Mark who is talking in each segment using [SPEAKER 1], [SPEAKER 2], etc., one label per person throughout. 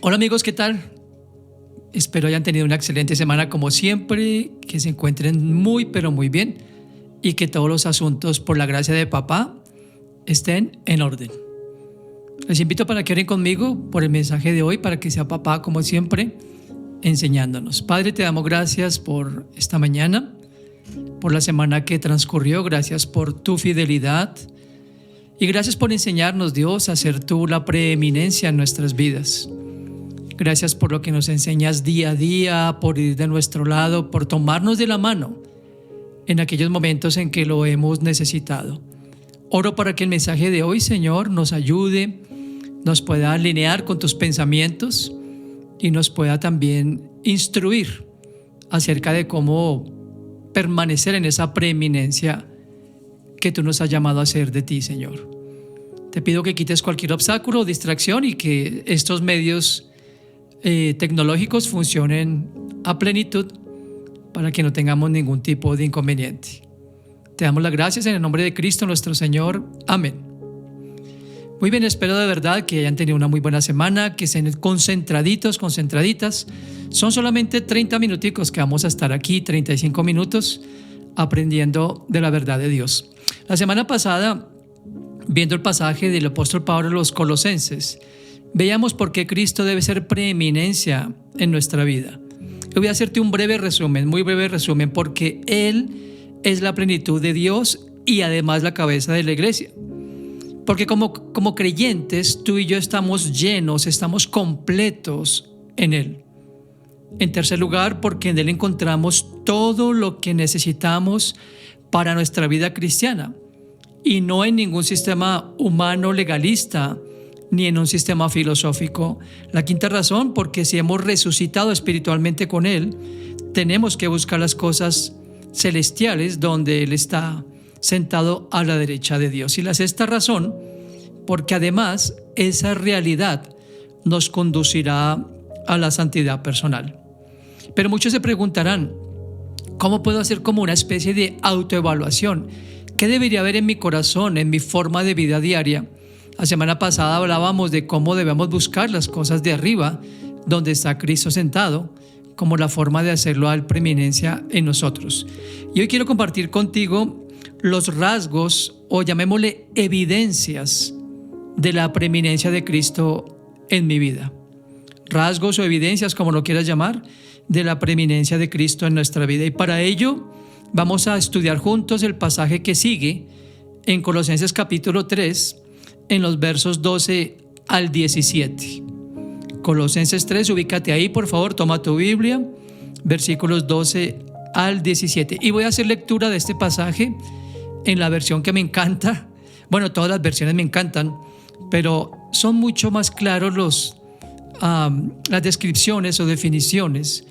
[SPEAKER 1] Hola amigos, ¿qué tal? Espero hayan tenido una excelente semana como siempre, que se encuentren muy pero muy bien y que todos los asuntos por la gracia de papá estén en orden. Les invito para que oren conmigo por el mensaje de hoy, para que sea papá como siempre enseñándonos. Padre, te damos gracias por esta mañana, por la semana que transcurrió, gracias por tu fidelidad y gracias por enseñarnos, Dios, a ser tú la preeminencia en nuestras vidas. Gracias por lo que nos enseñas día a día, por ir de nuestro lado, por tomarnos de la mano en aquellos momentos en que lo hemos necesitado. Oro para que el mensaje de hoy, Señor, nos ayude, nos pueda alinear con tus pensamientos y nos pueda también instruir acerca de cómo permanecer en esa preeminencia que tú nos has llamado a hacer de ti, Señor. Te pido que quites cualquier obstáculo o distracción y que estos medios tecnológicos funcionen a plenitud para que no tengamos ningún tipo de inconveniente. Te damos las gracias en el nombre de Cristo nuestro Señor. Amén. Muy bien, espero de verdad que hayan tenido una muy buena semana, que estén concentraditos, concentraditas. Son solamente 30 minuticos que vamos a estar aquí, 35 minutos, aprendiendo de la verdad de Dios. La semana pasada, viendo el pasaje del apóstol Pablo a los Colosenses, veíamos por qué Cristo debe ser preeminencia en nuestra vida. Yo voy a hacerte un breve resumen, muy breve resumen, porque Él es la plenitud de Dios y además la cabeza de la iglesia. Porque como creyentes, tú y yo estamos llenos, estamos completos en Él. En tercer lugar, porque en Él encontramos todo lo que necesitamos para nuestra vida cristiana y no en ningún sistema humano legalista ni en un sistema filosófico. La quinta razón, porque si hemos resucitado espiritualmente con Él, tenemos que buscar las cosas celestiales donde Él está sentado a la derecha de Dios. Y la sexta razón, porque además esa realidad nos conducirá a la santidad personal. Pero muchos se preguntarán, ¿cómo puedo hacer como una especie de autoevaluación? ¿Qué debería haber en mi corazón, en mi forma de vida diaria? La semana pasada hablábamos de cómo debemos buscar las cosas de arriba, donde está Cristo sentado, como la forma de hacerlo a preeminencia en nosotros. Y hoy quiero compartir contigo los rasgos, o llamémosle evidencias, de la preeminencia de Cristo en mi vida. Rasgos o evidencias, como lo quieras llamar, de la preeminencia de Cristo en nuestra vida. Y para ello vamos a estudiar juntos el pasaje que sigue en Colosenses capítulo 3, en los versos 12 al 17. Colosenses 3, ubícate ahí, por favor, toma tu Biblia, versículos 12 al 17. Y voy a hacer lectura de este pasaje en la versión que me encanta. Bueno, todas las versiones me encantan, pero son mucho más claros las descripciones o definiciones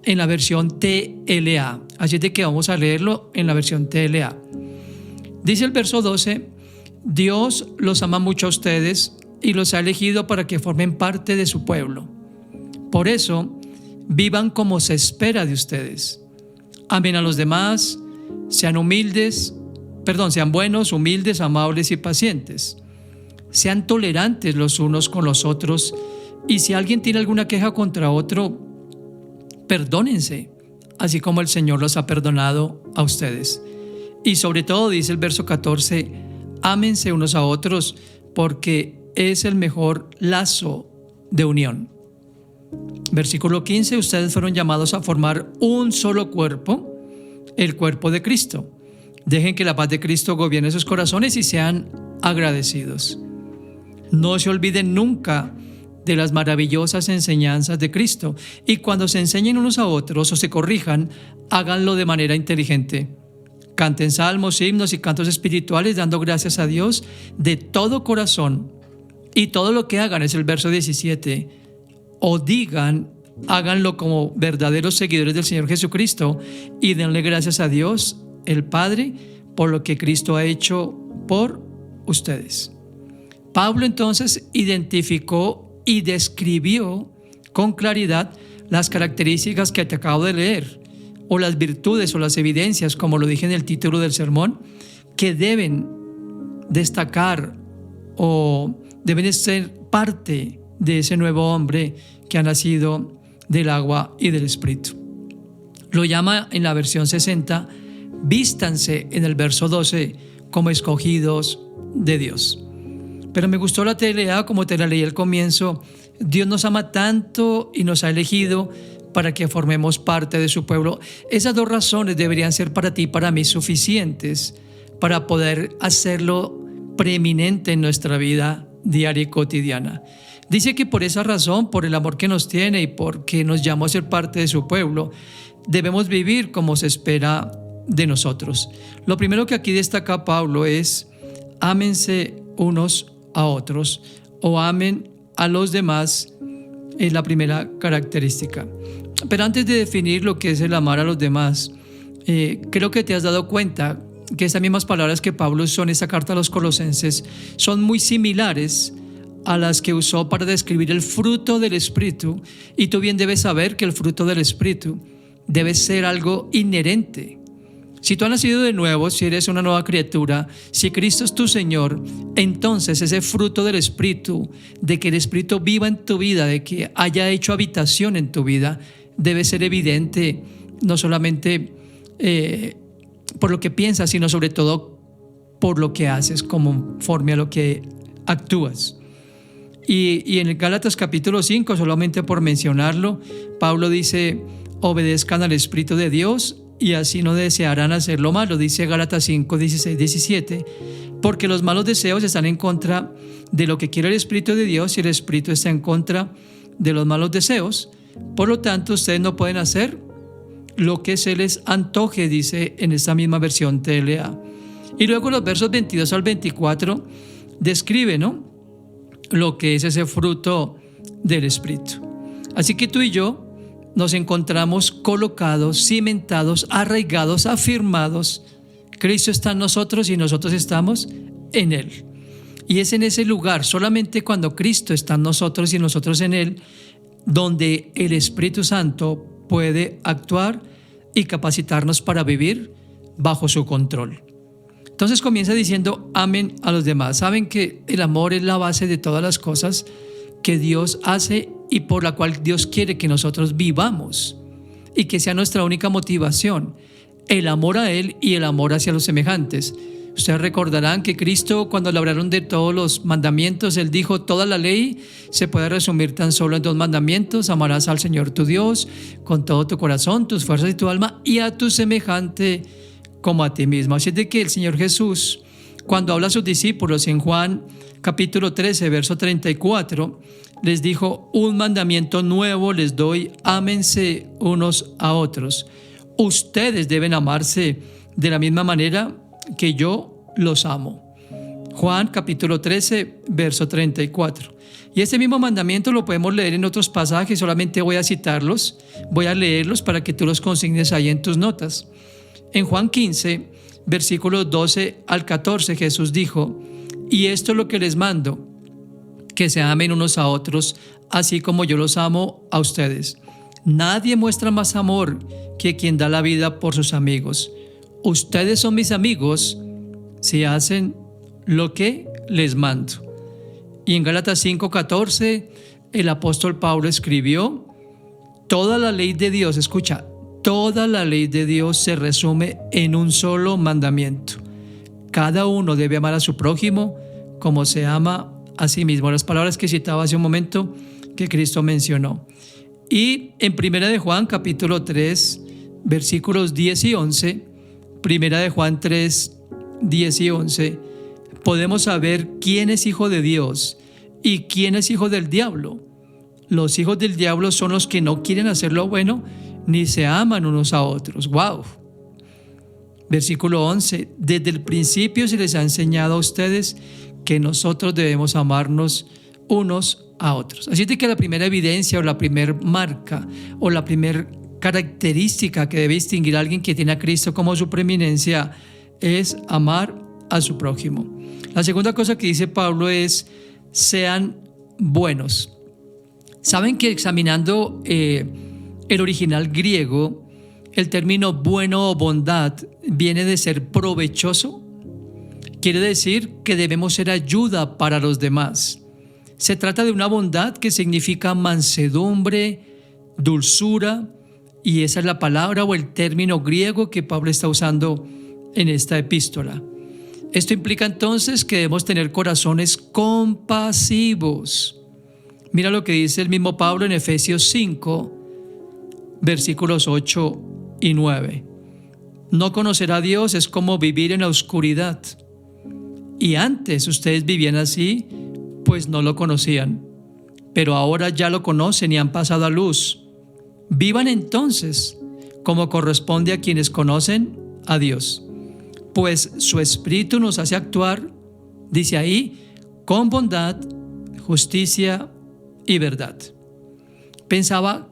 [SPEAKER 1] en la versión TLA. Así de que vamos a leerlo en la versión TLA. Dice el verso 12: Dios los ama mucho a ustedes y los ha elegido para que formen parte de su pueblo. Por eso, vivan como se espera de ustedes. Amen a los demás, sean buenos, humildes, amables y pacientes. Sean tolerantes los unos con los otros, y si alguien tiene alguna queja contra otro, perdónense, así como el Señor los ha perdonado a ustedes. Y sobre todo, dice el verso 14, ámense unos a otros, porque es el mejor lazo de unión. Versículo 15, ustedes fueron llamados a formar un solo cuerpo, el cuerpo de Cristo. Dejen que la paz de Cristo gobierne sus corazones y sean agradecidos. No se olviden nunca de las maravillosas enseñanzas de Cristo, y cuando se enseñen unos a otros o se corrijan, háganlo de manera inteligente. Canten salmos, himnos y cantos espirituales dando gracias a Dios de todo corazón. Y todo lo que hagan, es el verso 17, o digan, háganlo como verdaderos seguidores del Señor Jesucristo y denle gracias a Dios, el Padre, por lo que Cristo ha hecho por ustedes. Pablo entonces identificó y describió con claridad las características que te acabo de leer, o las virtudes o las evidencias, como lo dije en el título del sermón, que deben destacar o deben ser parte de ese nuevo hombre que ha nacido del agua y del Espíritu. Lo llama en la versión 60, vístanse en el verso 12 como escogidos de Dios. Pero me gustó la TLA como te la leí al comienzo. Dios nos ama tanto y nos ha elegido para que formemos parte de su pueblo. Esas dos razones deberían ser para ti y para mí suficientes para poder hacerlo preeminente en nuestra vida diaria y cotidiana. Dice que por esa razón, por el amor que nos tiene y porque nos llamó a ser parte de su pueblo, debemos vivir como se espera de nosotros. Lo primero que aquí destaca Pablo es: ámense unos a otros, o amen a los demás, es la primera característica. Pero antes de definir lo que es el amar a los demás, creo que te has dado cuenta que estas mismas palabras que Pablo usó en esta carta a los Colosenses son muy similares a las que usó para describir el fruto del Espíritu, y tú bien debes saber que el fruto del Espíritu debe ser algo inherente. Si tú has nacido de nuevo, si eres una nueva criatura, si Cristo es tu Señor, entonces ese fruto del Espíritu, de que el Espíritu viva en tu vida, de que haya hecho habitación en tu vida, debe ser evidente, no solamente por lo que piensas, sino sobre todo por lo que haces, conforme a lo que actúas. Y en el Gálatas capítulo 5, solamente por mencionarlo, Pablo dice: obedezcan al Espíritu de Dios y así no desearán hacer lo malo. Dice Gálatas 5, 16, 17, porque los malos deseos están en contra de lo que quiere el Espíritu de Dios y el Espíritu está en contra de los malos deseos. Por lo tanto, ustedes no pueden hacer lo que se les antoje, dice en esta misma versión TLA. Y luego los versos 22 al 24 describe, ¿no?, lo que es ese fruto del Espíritu. Así que tú y yo nos encontramos colocados, cimentados, arraigados, afirmados. Cristo está en nosotros y nosotros estamos en Él. Y es en ese lugar, solamente cuando Cristo está en nosotros y nosotros en Él, donde el Espíritu Santo puede actuar y capacitarnos para vivir bajo su control. Entonces comienza diciendo: amen a los demás. Saben que el amor es la base de todas las cosas que Dios hace y por la cual Dios quiere que nosotros vivamos, y que sea nuestra única motivación, el amor a Él y el amor hacia los semejantes. Ustedes recordarán que Cristo, cuando le hablaron de todos los mandamientos, Él dijo: toda la ley se puede resumir tan solo en 2 mandamientos: amarás al Señor tu Dios con todo tu corazón, tus fuerzas y tu alma, y a tu semejante como a ti mismo. Así es de que el Señor Jesús, cuando habla a sus discípulos en Juan capítulo 13, verso 34, les dijo: un mandamiento nuevo les doy, ámense unos a otros. Ustedes deben amarse de la misma manera que yo los amo. Juan capítulo 13, verso 34. Y este mismo mandamiento lo podemos leer en otros pasajes, solamente voy a citarlos, voy a leerlos para que tú los consignes ahí en tus notas. En Juan 15, versículos 12 al 14, Jesús dijo: y esto es lo que les mando, que se amen unos a otros, así como yo los amo a ustedes. Nadie muestra más amor que quien da la vida por sus amigos. Ustedes son mis amigos si hacen lo que les mando. Y en Gálatas 5:14, el apóstol Pablo escribió: toda la ley de Dios, escucha, toda la ley de Dios se resume en un solo mandamiento. Cada uno debe amar a su prójimo como se ama a sí mismo. Las palabras que citaba hace un momento que Cristo mencionó. Y en Primera de Juan capítulo 3, versículos 10 y 11, Primera de Juan 3, 10 y 11, podemos saber quién es hijo de Dios y quién es hijo del diablo. Los hijos del diablo son los que no quieren hacer lo bueno ni se aman unos a otros. ¡Wow! Versículo 11, desde el principio se les ha enseñado a ustedes que nosotros debemos amarnos unos a otros. Así de que la primera evidencia o la primera marca o la primera característica que debe distinguir a alguien que tiene a Cristo como su preeminencia es amar a su prójimo. La segunda cosa que dice Pablo es: sean buenos. Saben que examinando el original griego, el término bueno o bondad viene de ser provechoso. Quiere decir que debemos ser ayuda para los demás. Se trata de una bondad que significa mansedumbre, dulzura, y esa es la palabra o el término griego que Pablo está usando en esta epístola. Esto implica entonces que debemos tener corazones compasivos. Mira lo que dice el mismo Pablo en Efesios 5, versículos 8 y 9. No conocer a Dios es como vivir en la oscuridad. Y antes ustedes vivían así, pues no lo conocían. Pero ahora ya lo conocen y han pasado a luz. Vivan entonces como corresponde a quienes conocen a Dios. Pues su Espíritu nos hace actuar, dice ahí, con bondad, justicia y verdad. Pensaba,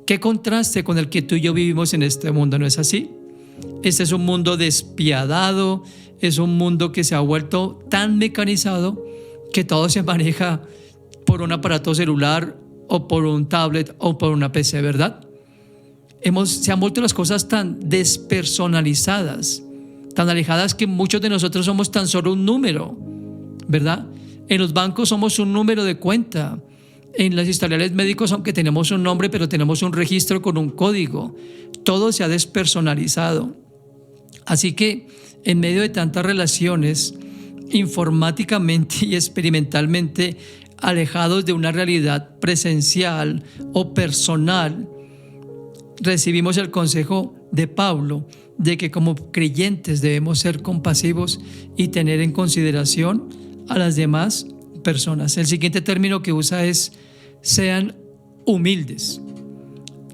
[SPEAKER 1] qué contraste con el que tú y yo vivimos en este mundo, ¿no es así? Este es un mundo despiadado, es un mundo que se ha vuelto tan mecanizado que todo se maneja por un aparato celular o por un tablet o por una PC, ¿verdad? Se han vuelto las cosas tan despersonalizadas, tan alejadas que muchos de nosotros somos tan solo un número, ¿verdad? En los bancos somos un número de cuenta. En los historiales médicos, aunque tenemos un nombre, pero tenemos un registro con un código. Todo se ha despersonalizado. Así que en medio de tantas relaciones, informáticamente y experimentalmente alejados de una realidad presencial o personal, recibimos el consejo de Pablo de que como creyentes debemos ser compasivos y tener en consideración a las demás personas. El siguiente término que usa es sean humildes.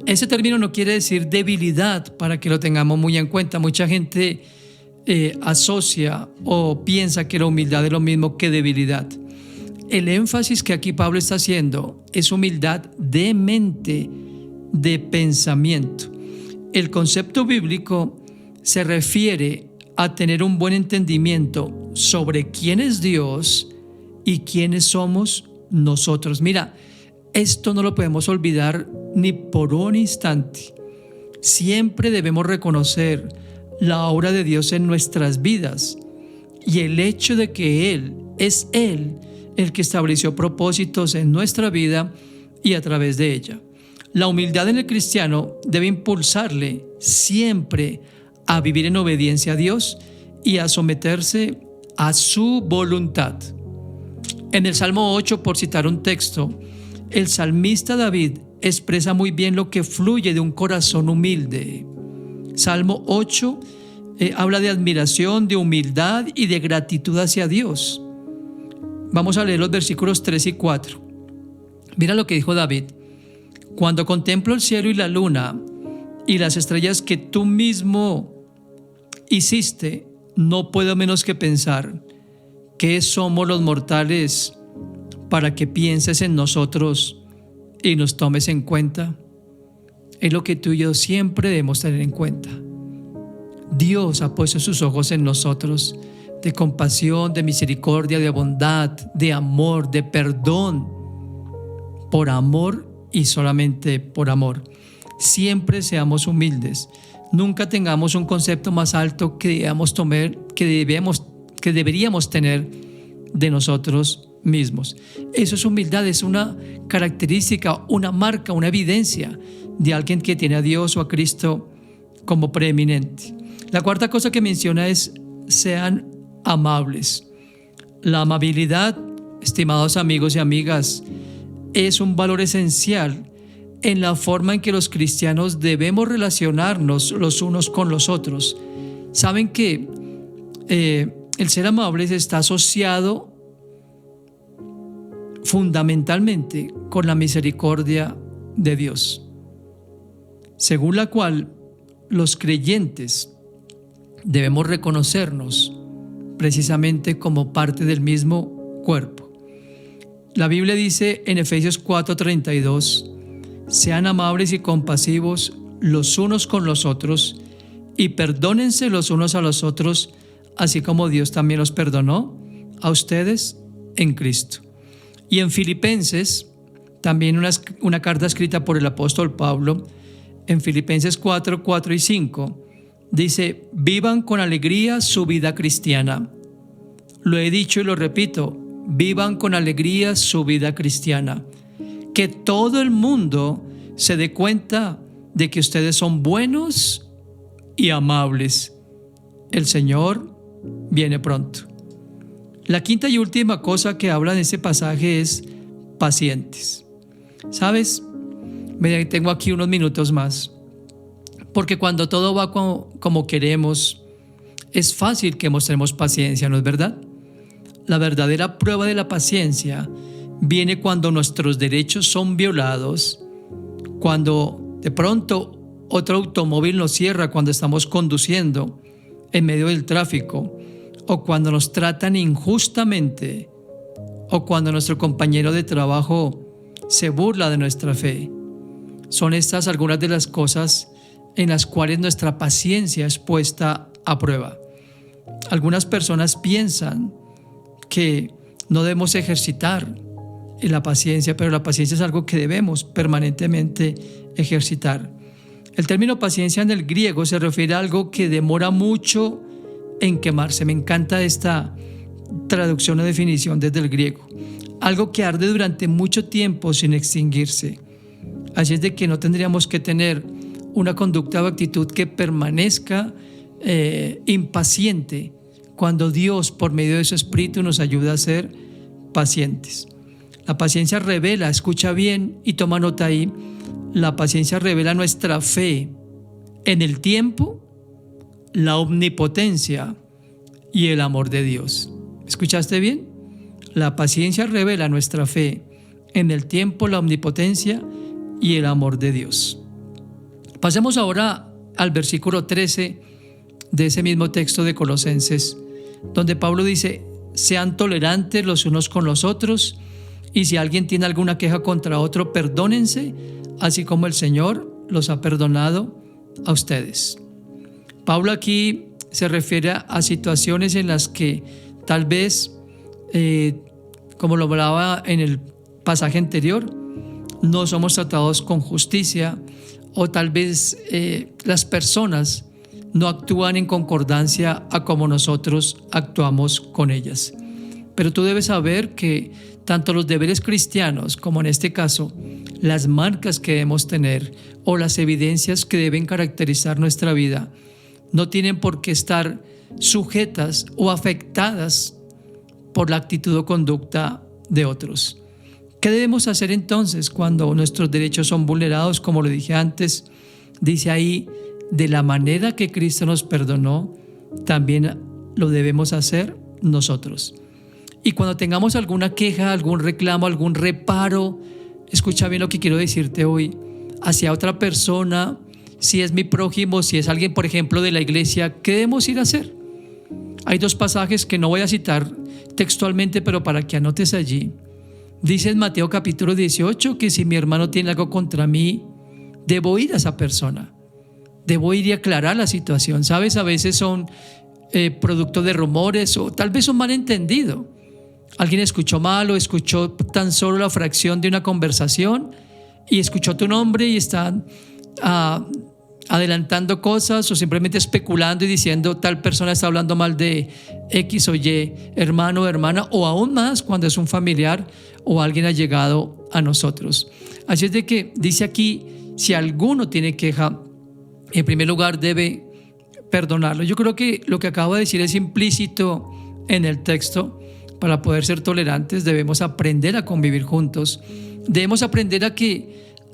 [SPEAKER 1] Ese término no quiere decir debilidad, para que lo tengamos muy en cuenta. Mucha gente asocia o piensa que la humildad es lo mismo que debilidad. El énfasis que aquí Pablo está haciendo es humildad de mente, de pensamiento. El concepto bíblico se refiere a tener un buen entendimiento sobre quién es Dios y quiénes somos nosotros. Mira, esto no lo podemos olvidar ni por un instante. Siempre debemos reconocer la obra de Dios en nuestras vidas y el hecho de que Él es Él el que estableció propósitos en nuestra vida y a través de ella. La humildad en el cristiano debe impulsarle siempre a vivir en obediencia a Dios y a someterse a su voluntad. En el Salmo 8, por citar un texto, el salmista David expresa muy bien lo que fluye de un corazón humilde. Salmo 8 habla de admiración, de humildad y de gratitud hacia Dios. Vamos a leer los versículos 3 y 4. Mira lo que dijo David. Cuando contemplo el cielo y la luna y las estrellas que tú mismo hiciste, no puedo menos que pensar, ¿qué somos los mortales para que pienses en nosotros y nos tomes en cuenta? Es lo que tú y yo siempre debemos tener en cuenta. Dios ha puesto sus ojos en nosotros, de compasión, de misericordia, de bondad, de amor, de perdón, por amor y solamente por amor. Siempre seamos humildes. Nunca tengamos un concepto más alto que deberíamos tener de nosotros mismos. Eso es humildad, es una característica, una marca, una evidencia de alguien que tiene a Dios o a Cristo como preeminente. La cuarta cosa que menciona es sean amables. La amabilidad, estimados amigos y amigas, es un valor esencial en la forma en que los cristianos debemos relacionarnos los unos con los otros. Saben que el ser amables está asociado fundamentalmente con la misericordia de Dios, según la cual los creyentes debemos reconocernos precisamente como parte del mismo cuerpo. La Biblia dice en Efesios 4:32, sean amables y compasivos los unos con los otros y perdónense los unos a los otros, así como Dios también los perdonó a ustedes en Cristo. Y en Filipenses, también una carta escrita por el apóstol Pablo, en Filipenses 4:4 y 5, dice, vivan con alegría su vida cristiana. Lo he dicho y lo repito, vivan con alegría su vida cristiana. Que todo el mundo se dé cuenta de que ustedes son buenos y amables. El Señor viene pronto. La quinta y última cosa que habla en ese pasaje es pacientes. ¿Sabes? Tengo aquí unos minutos más. Porque cuando todo va como queremos, es fácil que mostremos paciencia, ¿no es verdad? La verdadera prueba de la paciencia viene cuando nuestros derechos son violados, cuando de pronto otro automóvil nos cierra cuando estamos conduciendo en medio del tráfico, o cuando nos tratan injustamente, o cuando nuestro compañero de trabajo se burla de nuestra fe. Son estas algunas de las cosas en las cuales nuestra paciencia es puesta a prueba. Algunas personas piensan que no debemos ejercitar la paciencia, pero la paciencia es algo que debemos permanentemente ejercitar. El término paciencia en el griego se refiere a algo que demora mucho en quemarse. Me encanta esta traducción o definición desde el griego. Algo que arde durante mucho tiempo sin extinguirse. Así es de que no tendríamos que tener una conducta o actitud que permanezca impaciente cuando Dios, por medio de su Espíritu, nos ayuda a ser pacientes. La paciencia revela, escucha bien y toma nota ahí, la paciencia revela nuestra fe en el tiempo, la omnipotencia y el amor de Dios. ¿Escuchaste bien? La paciencia revela nuestra fe en el tiempo, la omnipotencia y el amor de Dios. Pasemos ahora al versículo 13 de ese mismo texto de Colosenses, donde Pablo dice: sean tolerantes los unos con los otros, y si alguien tiene alguna queja contra otro, perdónense, así como el Señor los ha perdonado a ustedes. Pablo aquí se refiere a situaciones en las que tal vez, como lo hablaba en el pasaje anterior, no somos tratados con justicia, o tal vez las personas no actúan en concordancia a como nosotros actuamos con ellas. Pero tú debes saber que tanto los deberes cristianos como en este caso las marcas que debemos tener o las evidencias que deben caracterizar nuestra vida no tienen por qué estar sujetas o afectadas por la actitud o conducta de otros. ¿Qué debemos hacer entonces cuando nuestros derechos son vulnerados? Como lo dije antes, dice ahí: de la manera que Cristo nos perdonó, también lo debemos hacer nosotros. Y cuando tengamos alguna queja, algún reclamo, algún reparo, escucha bien lo que quiero decirte hoy, hacia otra persona, si es mi prójimo, si es alguien, por ejemplo, de la iglesia, ¿qué debemos ir a hacer? Hay dos pasajes que no voy a citar textualmente, pero para que anotes allí. Dice en Mateo capítulo 18 que si mi hermano tiene algo contra mí, debo ir a esa persona. Debo ir y aclarar la situación. ¿Sabes? A veces son producto de rumores o tal vez un malentendido. Alguien escuchó mal o escuchó tan solo la fracción de una conversación y escuchó tu nombre y están adelantando cosas o simplemente especulando y diciendo tal persona está hablando mal de X o Y, hermano o hermana, o aún más cuando es un familiar o alguien allegado a nosotros. Así es de que dice aquí, si alguno tiene queja, en primer lugar debe perdonarlo. Yo creo que lo que acabo de decir es implícito en el texto. Para poder ser tolerantes debemos aprender a convivir juntos. Debemos aprender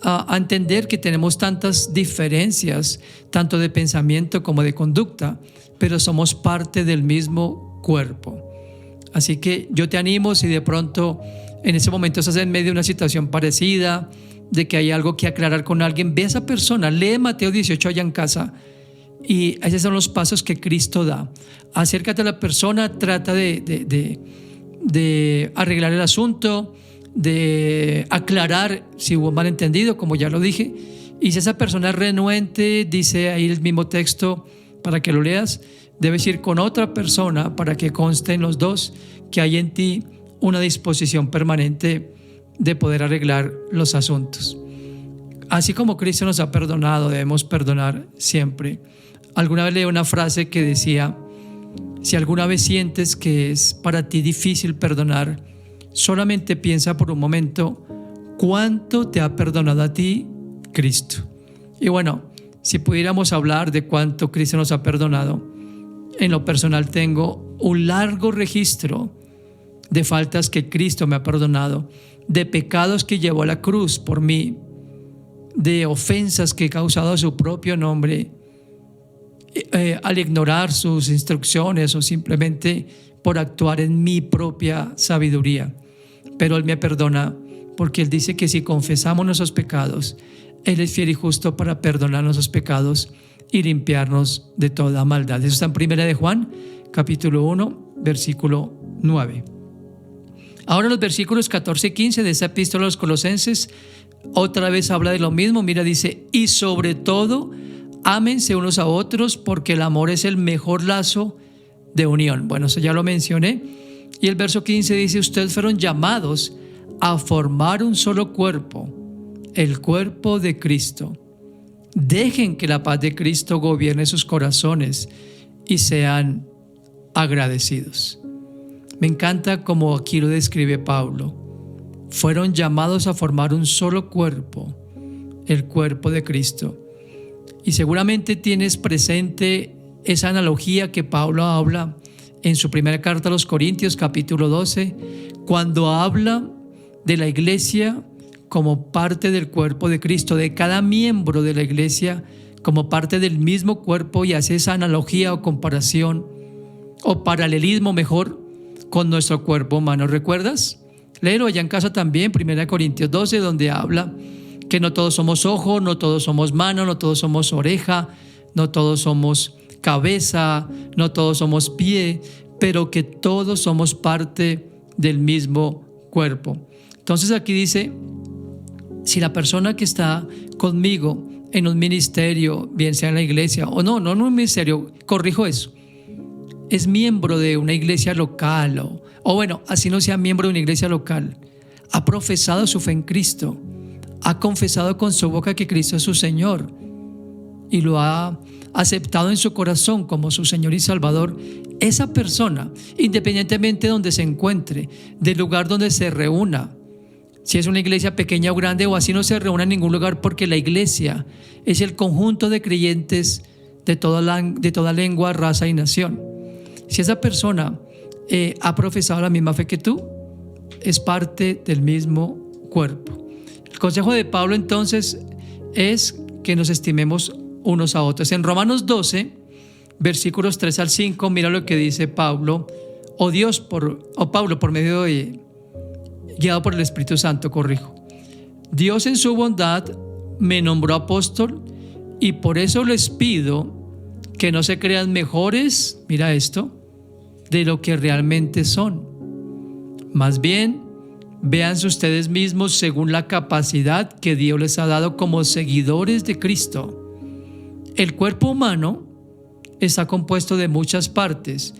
[SPEAKER 1] a entender que tenemos tantas diferencias, tanto de pensamiento como de conducta, pero somos parte del mismo cuerpo. Así que yo te animo, si de pronto en ese momento estás en medio de una situación parecida, de que hay algo que aclarar con alguien, ve a esa persona, lee Mateo 18 allá en casa, y esos son los pasos que Cristo da. Acércate a la persona, trata de arreglar el asunto, de aclarar si hubo malentendido, como ya lo dije. Y si esa persona es renuente, dice ahí el mismo texto para que lo leas, debes ir con otra persona para que consten los dos que hay en ti una disposición permanente de poder arreglar los asuntos. Así como Cristo nos ha perdonado, debemos perdonar siempre. Alguna vez leí una frase que decía: si alguna vez sientes que es para ti difícil perdonar, solamente piensa por un momento cuánto te ha perdonado a ti Cristo. Y bueno, si pudiéramos hablar de cuánto Cristo nos ha perdonado, en lo personal tengo un largo registro de faltas que Cristo me ha perdonado, de pecados que llevó a la cruz por mí, de ofensas que he causado a su propio nombre, al ignorar sus instrucciones o simplemente por actuar en mi propia sabiduría. Pero Él me perdona porque Él dice que si confesamos nuestros pecados, Él es fiel y justo para perdonar nuestros pecados y limpiarnos de toda maldad. Eso está en 1 de Juan, capítulo 1, versículo 9. Ahora los versículos 14 y 15 de esa epístola a los Colosenses otra vez habla de lo mismo. Mira, dice, y sobre todo, ámense unos a otros porque el amor es el mejor lazo de unión. Bueno, eso ya lo mencioné. Y el verso 15 dice, ustedes fueron llamados a formar un solo cuerpo, el cuerpo de Cristo. Dejen que la paz de Cristo gobierne sus corazones y sean agradecidos. Me encanta como aquí lo describe Pablo. Fueron llamados a formar un solo cuerpo, el cuerpo de Cristo. Y seguramente tienes presente esa analogía que Pablo habla en su primera carta a los Corintios, capítulo 12, cuando habla de la iglesia como parte del cuerpo de Cristo, de cada miembro de la iglesia como parte del mismo cuerpo, y hace esa analogía o comparación o paralelismo mejor con nuestro cuerpo humano. ¿Recuerdas? Léelo allá en casa también, 1 Corintios 12, donde habla que no todos somos ojo, no todos somos mano, no todos somos oreja, no todos somos cabeza, no todos somos pie, pero que todos somos parte del mismo cuerpo. Entonces aquí dice, si la persona que está conmigo en un ministerio, bien sea en la iglesia o no en un ministerio, corrijo eso, es miembro de una iglesia local o bueno, así no sea miembro de una iglesia local, ha profesado su fe en Cristo, ha confesado con su boca que Cristo es su Señor y lo ha aceptado en su corazón como su Señor y Salvador, esa persona, independientemente de donde se encuentre, del lugar donde se reúna, si es una iglesia pequeña o grande o así, no se reúna en ningún lugar, porque la iglesia es el conjunto de creyentes de toda lengua, raza y nación. Si esa persona ha profesado la misma fe que tú, es parte del mismo cuerpo. El consejo de Pablo entonces es que nos estimemos unos a otros. En Romanos 12, versículos 3 al 5, mira lo que dice Pablo, Pablo por medio de, guiado por el Espíritu Santo, corrijo. Dios en su bondad me nombró apóstol y por eso les pido que no se crean mejores, mira esto, de lo que realmente son. Más bien, véanse ustedes mismos según la capacidad que Dios les ha dado como seguidores de Cristo. El cuerpo humano está compuesto de muchas partes,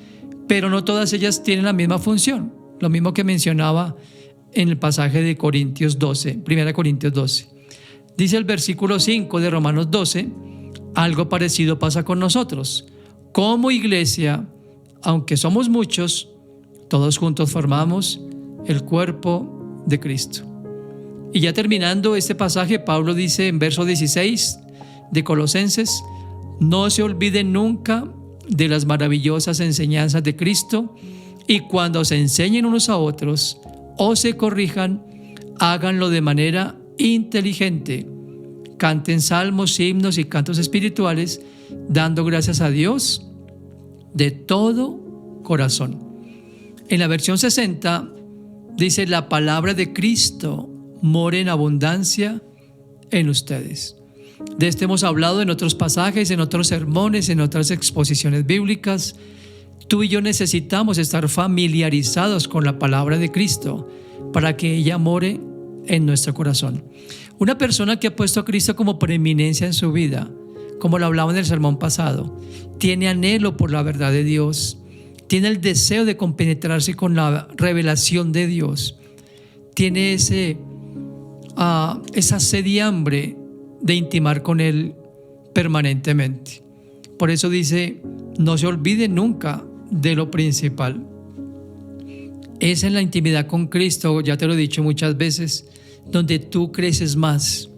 [SPEAKER 1] pero no todas ellas tienen la misma función. Lo mismo que mencionaba en el pasaje de Corintios 12, 1 Corintios 12. Dice el versículo 5 de Romanos 12, algo parecido pasa con nosotros. Como iglesia, aunque somos muchos, todos juntos formamos el cuerpo de Cristo. Y ya terminando este pasaje, Pablo dice en verso 16 de Colosenses, no se olviden nunca de las maravillosas enseñanzas de Cristo, y cuando se enseñen unos a otros o se corrijan, háganlo de manera inteligente. Canten salmos, himnos y cantos espirituales, dando gracias a Dios de todo corazón. En la versión 60 dice, la palabra de Cristo mora en abundancia en ustedes. De esto hemos hablado en otros pasajes, en otros sermones, en otras exposiciones bíblicas. Tú y yo necesitamos estar familiarizados con la palabra de Cristo para que ella more en nuestro corazón. Una persona que ha puesto a Cristo como preeminencia en su vida, como lo hablaba en el sermón pasado, tiene anhelo por la verdad de Dios, tiene el deseo de compenetrarse con la revelación de Dios, tiene esa sed y hambre de intimar con Él permanentemente. Por eso dice, no se olviden nunca de lo principal. Es en la intimidad con Cristo, ya te lo he dicho muchas veces, donde tú creces más.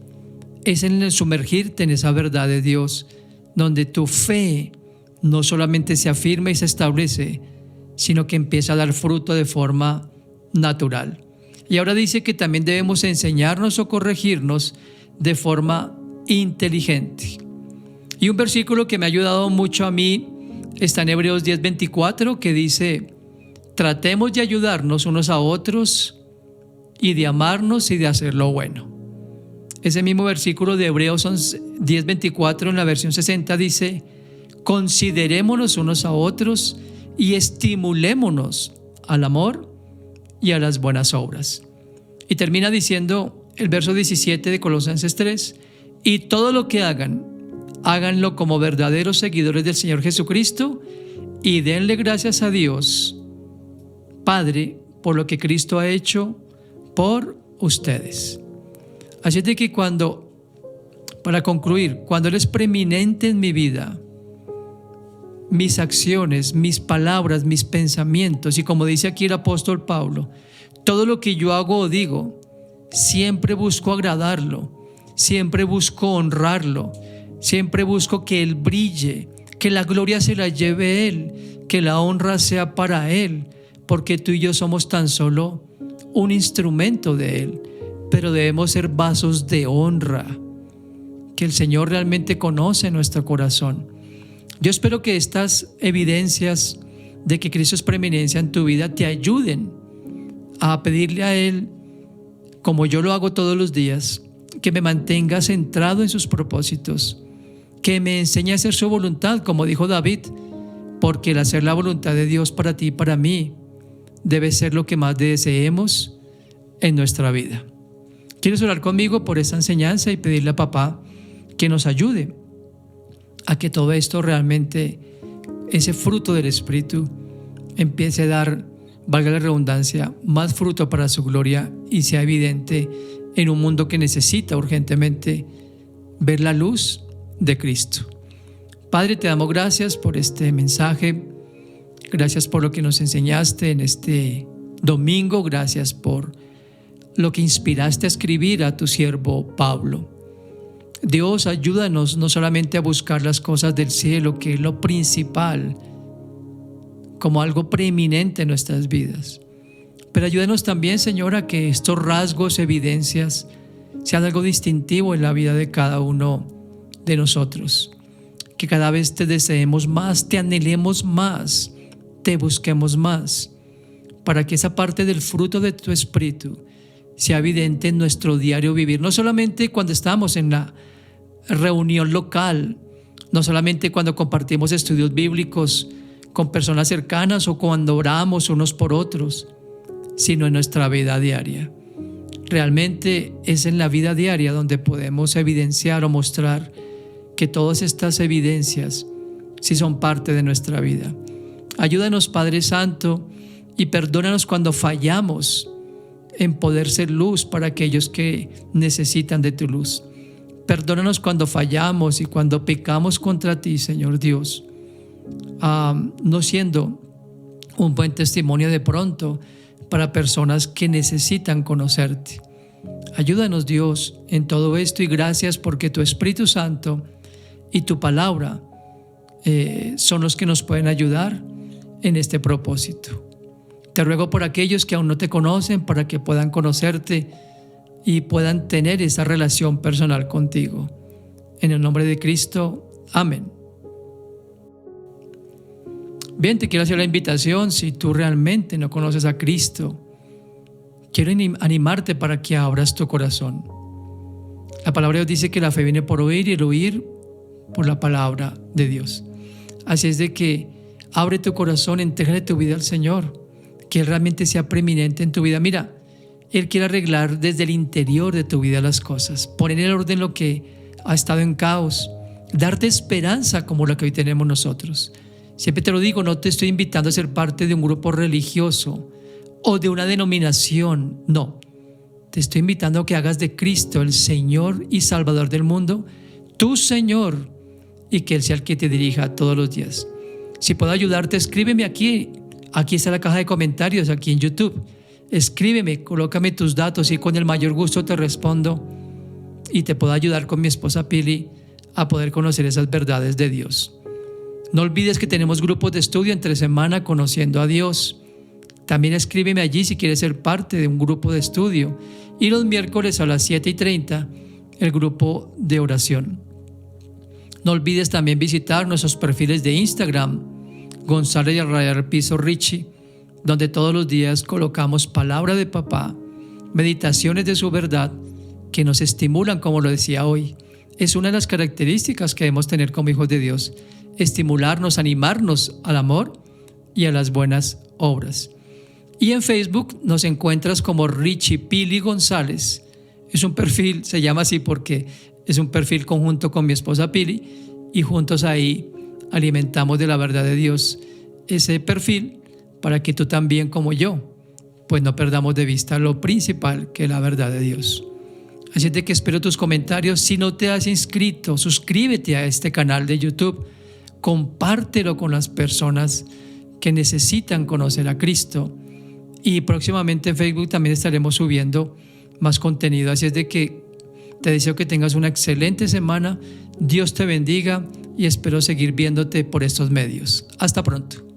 [SPEAKER 1] Es en el sumergirte en esa verdad de Dios, donde tu fe no solamente se afirma y se establece, sino que empieza a dar fruto de forma natural. Y ahora dice que también debemos enseñarnos o corregirnos de forma inteligente. Y un versículo que me ha ayudado mucho a mí está en Hebreos 10:24, que dice: tratemos de ayudarnos unos a otros y de amarnos y de hacer lo bueno. Ese mismo versículo de Hebreos 10:24 en la versión 60 dice: considerémonos unos a otros y estimulémonos al amor y a las buenas obras. Y termina diciendo el verso 17 de Colosenses 3: y todo lo que hagan, háganlo como verdaderos seguidores del Señor Jesucristo y denle gracias a Dios Padre por lo que Cristo ha hecho por ustedes. Así es de que para concluir, cuando Él es preeminente en mi vida, mis acciones, mis palabras, mis pensamientos, y como dice aquí el apóstol Pablo, todo lo que yo hago o digo, siempre busco agradarlo, siempre busco honrarlo, siempre busco que Él brille, que la gloria se la lleve Él, que la honra sea para Él, porque tú y yo somos tan solo un instrumento de Él, pero debemos ser vasos de honra, que el Señor realmente conoce nuestro corazón. Yo espero que estas evidencias de que Cristo es preeminencia en tu vida te ayuden a pedirle a Él, como yo lo hago todos los días, que me mantenga centrado en sus propósitos, que me enseñe a hacer su voluntad, como dijo David, porque el hacer la voluntad de Dios para ti y para mí debe ser lo que más deseemos en nuestra vida. ¿Quieres orar conmigo por esta enseñanza y pedirle a papá que nos ayude a que todo esto realmente, ese fruto del Espíritu, empiece a dar, valga la redundancia, más fruto para su gloria y sea evidente en un mundo que necesita urgentemente ver la luz de Cristo? Padre, te damos gracias por este mensaje, gracias por lo que nos enseñaste en este domingo, gracias por lo que inspiraste a escribir a tu siervo Pablo. Dios, ayúdanos no solamente a buscar las cosas del cielo, que es lo principal, como algo preeminente en nuestras vidas, pero ayúdanos también, Señor, a que estos rasgos, evidencias, sean algo distintivo en la vida de cada uno de nosotros, que cada vez te deseemos más, te anhelemos más, te busquemos más, para que esa parte del fruto de tu Espíritu sea evidente en nuestro diario vivir, no solamente cuando estamos en la reunión local, no solamente cuando compartimos estudios bíblicos con personas cercanas o cuando oramos unos por otros, sino en nuestra vida diaria. Realmente es en la vida diaria donde podemos evidenciar o mostrar que todas estas evidencias sí son parte de nuestra vida. Ayúdanos, Padre Santo, y perdónanos cuando fallamos en poder ser luz para aquellos que necesitan de tu luz. Perdónanos cuando fallamos y cuando pecamos contra ti, Señor Dios, no siendo un buen testimonio de pronto para personas que necesitan conocerte. Ayúdanos, Dios, en todo esto, y gracias porque tu Espíritu Santo y tu palabra son los que nos pueden ayudar en este propósito. Te ruego por aquellos que aún no te conocen, para que puedan conocerte y puedan tener esa relación personal contigo. En el nombre de Cristo, amén. Bien, te quiero hacer la invitación. Si tú realmente no conoces a Cristo, quiero animarte para que abras tu corazón. La palabra de Dios dice que la fe viene por oír y el oír por la palabra de Dios. Así es de que abre tu corazón, entrégale tu vida al Señor, que Él realmente sea preeminente en tu vida. Mira, Él quiere arreglar desde el interior de tu vida las cosas, poner en orden lo que ha estado en caos, darte esperanza como la que hoy tenemos nosotros. Siempre te lo digo, no te estoy invitando a ser parte de un grupo religioso o de una denominación, no. Te estoy invitando a que hagas de Cristo el Señor y Salvador del mundo, tu Señor, y que Él sea el que te dirija todos los días. Si puedo ayudarte, escríbeme aquí Aquí está la caja de comentarios, aquí en YouTube. Escríbeme, colócame tus datos y con el mayor gusto te respondo y te puedo ayudar con mi esposa Pili a poder conocer esas verdades de Dios. No olvides que tenemos grupos de estudio entre semana conociendo a Dios. También escríbeme allí si quieres ser parte de un grupo de estudio. Y los miércoles a las 7:30 el grupo de oración. No olvides también visitar nuestros perfiles de Instagram, González_Richie, donde todos los días colocamos palabra de papá, meditaciones de su verdad que nos estimulan, como lo decía hoy. Es una de las características que debemos tener como hijos de Dios, estimularnos, animarnos al amor y a las buenas obras. Y en Facebook nos encuentras como Richie Pili González. Es un perfil, se llama así porque es un perfil conjunto con mi esposa Pili y juntos ahí alimentamos de la verdad de Dios ese perfil para que tú también como yo pues no perdamos de vista lo principal que es la verdad de Dios. Así es de que espero tus comentarios. Si no te has inscrito, suscríbete a este canal de YouTube, compártelo con las personas que necesitan conocer a Cristo y próximamente en Facebook también estaremos subiendo más contenido. Así es de que te deseo que tengas una excelente semana. Dios te bendiga y espero seguir viéndote por estos medios. Hasta pronto.